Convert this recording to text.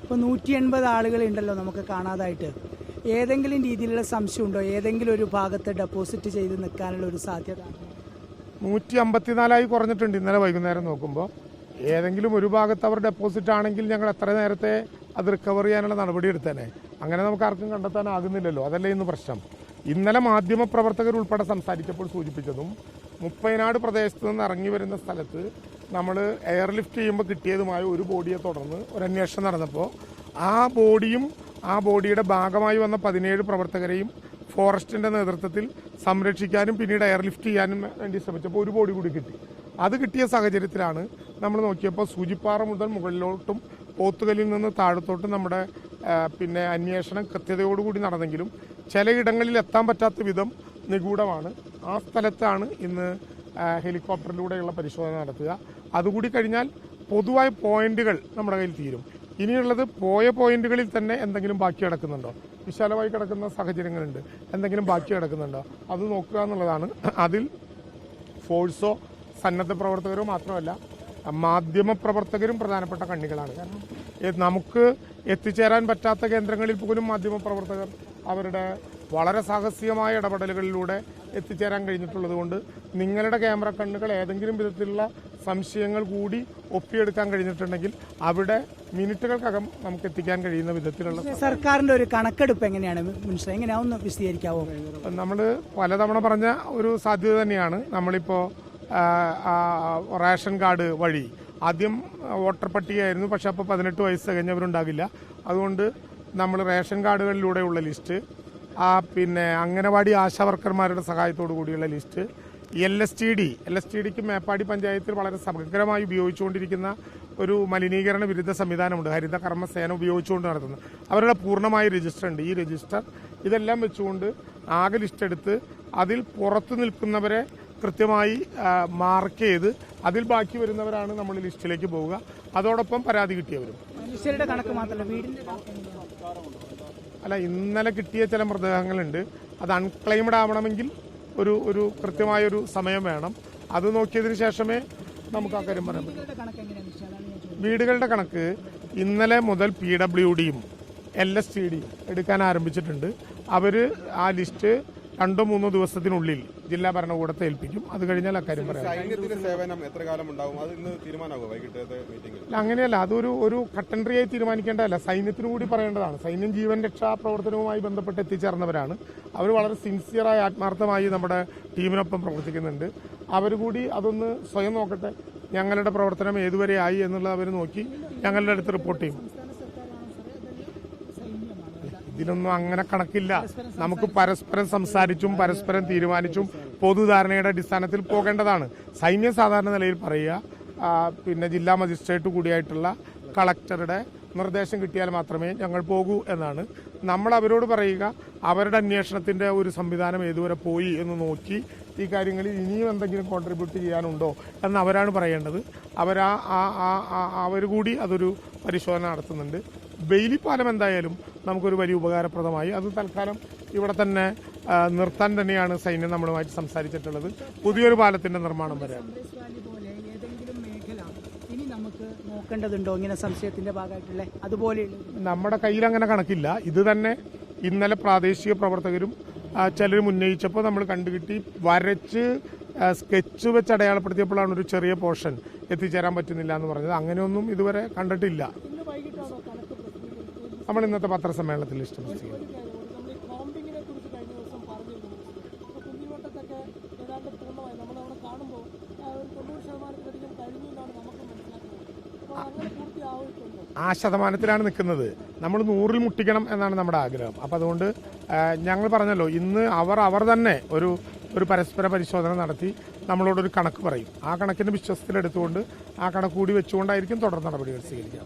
ഇപ്പോൾ 180 ആളുകളുണ്ടല്ലോ നമുക്ക് കാണാതായിട്ട്. ഏതെങ്കിലും രീതിയിലുള്ള സംശയമുണ്ടോ? ഏതെങ്കിലും ഒരു ഭാഗത്ത് ഡെപ്പോസിറ്റ് ചെയ്ത് നിൽക്കാനുള്ള ഒരു സാധ്യത? 154 കുറഞ്ഞിട്ടുണ്ട് ഇന്നലെ വൈകുന്നേരം നോക്കുമ്പോൾ. ഏതെങ്കിലും ഒരു ഭാഗത്ത് അവർ ഡെപ്പോസിറ്റ് ആണെങ്കിൽ ഞങ്ങൾ എത്ര നേരത്തെ അത് റിക്കവർ ചെയ്യാനുള്ള നടപടി എടുത്തേനെ. അങ്ങനെ നമുക്ക് ആർക്കും കണ്ടെത്താനാകുന്നില്ലല്ലോ. അതല്ലേ ഇന്ന് പ്രശ്നം. ഇന്നലെ മാധ്യമപ്രവർത്തകർ ഉൾപ്പെടെ സംസാരിച്ചപ്പോൾ സൂചിപ്പിച്ചതും മുപ്പൈനാട് പ്രദേശത്ത് നിന്ന് ഇറങ്ങി വരുന്ന സ്ഥലത്ത് നമ്മൾ എയർലിഫ്റ്റ് ചെയ്യുമ്പോൾ കിട്ടിയതുമായ ഒരു ബോഡിയെ തുടർന്ന് ഒരു അന്വേഷണം നടന്നപ്പോൾ ആ ബോഡിയും ആ ബോഡിയുടെ ഭാഗമായി വന്ന 17 പ്രവർത്തകരെയും ഫോറസ്റ്റിന്റെ നേതൃത്വത്തിൽ സംരക്ഷിക്കാനും പിന്നീട് എയർലിഫ്റ്റ് ചെയ്യാനും വേണ്ടി ശ്രമിച്ചപ്പോൾ ഒരു ബോഡി കൂടി കിട്ടി. അത് കിട്ടിയ സാഹചര്യത്തിലാണ് നമ്മൾ നോക്കിയപ്പോൾ സൂചിപ്പാറ മുതൽ മുകളിലോട്ടും പോത്തുകല്ലിൽ നിന്ന് താഴത്തോട്ടും നമ്മുടെ അന്വേഷണം കൃത്യതയോടുകൂടി നടന്നെങ്കിലും ചിലയിടങ്ങളിൽ എത്താൻ പറ്റാത്ത വിധം നിഗൂഢമാണ്. ആ സ്ഥലത്താണ് ഇന്ന് ഹെലികോപ്റ്ററിലൂടെയുള്ള പരിശോധന നടത്തുക. അതുകൂടി കഴിഞ്ഞാൽ പൊതുവായ പോയിന്റുകൾ നമ്മുടെ കയ്യിൽ തീരും. ഇനിയുള്ളത് പോയ പോയിന്റുകളിൽ തന്നെ എന്തെങ്കിലും ബാക്കി കിടക്കുന്നുണ്ടോ, വിശാലമായി കിടക്കുന്ന സാഹചര്യങ്ങളുണ്ട്, എന്തെങ്കിലും ബാക്കി കിടക്കുന്നുണ്ടോ, അത് നോക്കുക എന്നുള്ളതാണ്. അതിൽ ഫോഴ്സോ സന്നദ്ധ പ്രവർത്തകരോ മാത്രമല്ല മാധ്യമപ്രവർത്തകരും പ്രധാനപ്പെട്ട കണ്ണികളാണ്. കാരണം നമുക്ക് എത്തിച്ചേരാൻ പറ്റാത്ത കേന്ദ്രങ്ങളിൽ പോലും മാധ്യമപ്രവർത്തകർ അവരുടെ വളരെ സാഹസികമായ ഇടപെടലുകളിലൂടെ എത്തിച്ചേരാൻ കഴിഞ്ഞിട്ടുള്ളത് കൊണ്ട് നിങ്ങളുടെ ക്യാമറ കണ്ണുകൾ ഏതെങ്കിലും വിധത്തിലുള്ള സംശയങ്ങൾ കൂടി ഒപ്പിയെടുക്കാൻ കഴിഞ്ഞിട്ടുണ്ടെങ്കിൽ അവിടെ മിനിറ്റുകൾക്കകം നമുക്ക് എത്തിക്കാൻ കഴിയുന്ന വിധത്തിലുള്ള സർക്കാരിന്റെ ഒരു കണക്കെടുപ്പ് എങ്ങനെയാണ് എങ്ങനെയാണെന്ന് വിശദീകരിക്കാവോ? നമ്മൾ പലതവണ പറഞ്ഞ ഒരു സാധ്യത തന്നെയാണ്. നമ്മളിപ്പോൾ റേഷൻ കാർഡ് വഴി ആദ്യം വോട്ടർ പട്ടികയായിരുന്നു, പക്ഷെ അപ്പോൾ 18 വയസ്സ് തികഞ്ഞവരുണ്ടാകില്ല. അതുകൊണ്ട് നമ്മൾ റേഷൻ കാർഡുകളിലൂടെയുള്ള ലിസ്റ്റ്, അംഗനവാടി ആശാവർക്കർമാരുടെ സഹായത്തോടു കൂടിയുള്ള ലിസ്റ്റ്, LSTDക്ക് മേപ്പാടി പഞ്ചായത്തിൽ വളരെ സമഗ്രമായി ഉപയോഗിച്ചുകൊണ്ടിരിക്കുന്ന ഒരു മലിനീകരണ വിരുദ്ധ സംവിധാനമുണ്ട്, ഹരിത കർമ്മസേന ഉപയോഗിച്ചുകൊണ്ട് നടത്തുന്നത്. അവരുടെ പൂർണ്ണമായ രജിസ്റ്റർ ഉണ്ട്. ഈ രജിസ്റ്റർ ഇതെല്ലാം വെച്ചുകൊണ്ട് ആകെ ലിസ്റ്റ് എടുത്ത് അതിൽ പുറത്തു നിൽക്കുന്നവരെ കൃത്യമായി മാർക്ക് ചെയ്ത് അതിൽ ബാക്കി വരുന്നവരാണ് നമ്മൾ ലിസ്റ്റിലേക്ക് പോവുക. അതോടൊപ്പം പരാതി കിട്ടിയവരും. അല്ല, ഇന്നലെ കിട്ടിയ ചില മൃതദേഹങ്ങളുണ്ട്. അത് അൺക്ലെയിംഡ് ആവണമെങ്കിൽ ഒരു കൃത്യമായൊരു സമയം വേണം. അത് നോക്കിയതിനു ശേഷമേ നമുക്ക് ആ കാര്യം പറയാൻ പറ്റൂ. വീടുകളുടെ കണക്ക് ഇന്നലെ മുതൽ PWDയും LSTDയും എടുക്കാൻ ആരംഭിച്ചിട്ടുണ്ട്. അവര് ആ ലിസ്റ്റ് 2-3 ദിവസത്തിനുള്ളിൽ ജില്ലാ ഭരണകൂടത്തെ ഏൽപ്പിക്കും. അത് കഴിഞ്ഞാൽ അക്കാര്യം പറയാം. അങ്ങനെയല്ല, അതൊരു കട്ടൻട്രിയായി തീരുമാനിക്കേണ്ടതല്ല, സൈന്യത്തിന് കൂടി പറയേണ്ടതാണ്. സൈന്യം ജീവൻ രക്ഷാ പ്രവർത്തനവുമായി ബന്ധപ്പെട്ട് എത്തിച്ചേർന്നവരാണ്. അവർ വളരെ സിൻസിയറായി ആത്മാർത്ഥമായി നമ്മുടെ ടീമിനൊപ്പം പ്രവർത്തിക്കുന്നുണ്ട്. അവർ കൂടി അതൊന്ന് സ്വയം നോക്കട്ടെ. ഞങ്ങളുടെ പ്രവർത്തനം ഏതുവരെ ആയി എന്നുള്ളത് അവർ നോക്കി ഞങ്ങളുടെ അടുത്ത് റിപ്പോർട്ട് ചെയ്യും. ഇതിനൊന്നും അങ്ങനെ കണക്കില്ല. നമുക്ക് പരസ്പരം സംസാരിച്ചും പരസ്പരം തീരുമാനിച്ചും പൊതുധാരണയുടെ അടിസ്ഥാനത്തിൽ പോകേണ്ടതാണ്. സൈന്യം സാധാരണ നിലയിൽ പറയുക, ജില്ലാ മജിസ്ട്രേറ്റ് കൂടിയായിട്ടുള്ള കളക്ടറുടെ നിർദ്ദേശം കിട്ടിയാൽ മാത്രമേ ഞങ്ങൾ പോകൂ എന്നാണ്. നമ്മൾ അവരോട് പറയുക, അവരുടെ അന്വേഷണത്തിന്റെ ഒരു സംവിധാനം ഏതുവരെ പോയി എന്ന് നോക്കി ഈ കാര്യങ്ങളിൽ ഇനിയും എന്തെങ്കിലും കോൺട്രിബ്യൂട്ട് ചെയ്യാനുണ്ടോ എന്ന് അവരാണ് പറയേണ്ടത്. അവർ കൂടി അതൊരു പരിശോധന നടത്തുന്നുണ്ട്. ബെയിലി പാലം എന്തായാലും നമുക്കൊരു വലിയ ഉപകാരപ്രദമായി. അത് തൽക്കാലം ഇവിടെ തന്നെ നിർത്താൻ തന്നെയാണ് സൈന്യം നമ്മളുമായിട്ട് സംസാരിച്ചിട്ടുള്ളത്. പുതിയൊരു പാലത്തിന്റെ നിർമ്മാണം വരെ നോക്കേണ്ടതുണ്ടോ ഇങ്ങനെ സംശയത്തിന്റെ ഭാഗമായിട്ടുള്ള അതുപോലെ നമ്മുടെ കയ്യിൽ അങ്ങനെ കണക്കില്ല. ഇത് തന്നെ ഇന്നലെ പ്രാദേശിക പ്രവർത്തകരും ചിലരും ഉന്നയിച്ചപ്പോൾ നമ്മൾ കണ്ടുകിട്ടി വരച്ച് സ്കെച്ച് വെച്ച് അടയാളപ്പെടുത്തിയപ്പോഴാണ് ഒരു ചെറിയ പോർഷൻ എത്തിച്ചേരാൻ പറ്റുന്നില്ല എന്ന് പറഞ്ഞത്. അങ്ങനെയൊന്നും ഇതുവരെ കണ്ടിട്ടില്ല. നമ്മൾ ഇന്നത്തെ പത്രസമ്മേളനത്തിൽ ഇഷ്ടപ്പെടുത്തി. ആ ശതമാനത്തിലാണ് നിൽക്കുന്നത്. നമ്മൾ 100-ൽ മുട്ടിക്കണം എന്നാണ് നമ്മുടെ ആഗ്രഹം. അപ്പം അതുകൊണ്ട് ഞങ്ങൾ പറഞ്ഞല്ലോ, ഇന്ന് അവർ തന്നെ ഒരു പരസ്പര പരിശോധന നടത്തി നമ്മളോടൊരു കണക്ക് പറയും. ആ കണക്കിന്റെ വിശ്വാസത്തിലെടുത്തുകൊണ്ട് ആ കണക്ക് കൂടി വെച്ചുകൊണ്ടായിരിക്കും തുടർ നടപടികൾ സ്വീകരിക്കുക.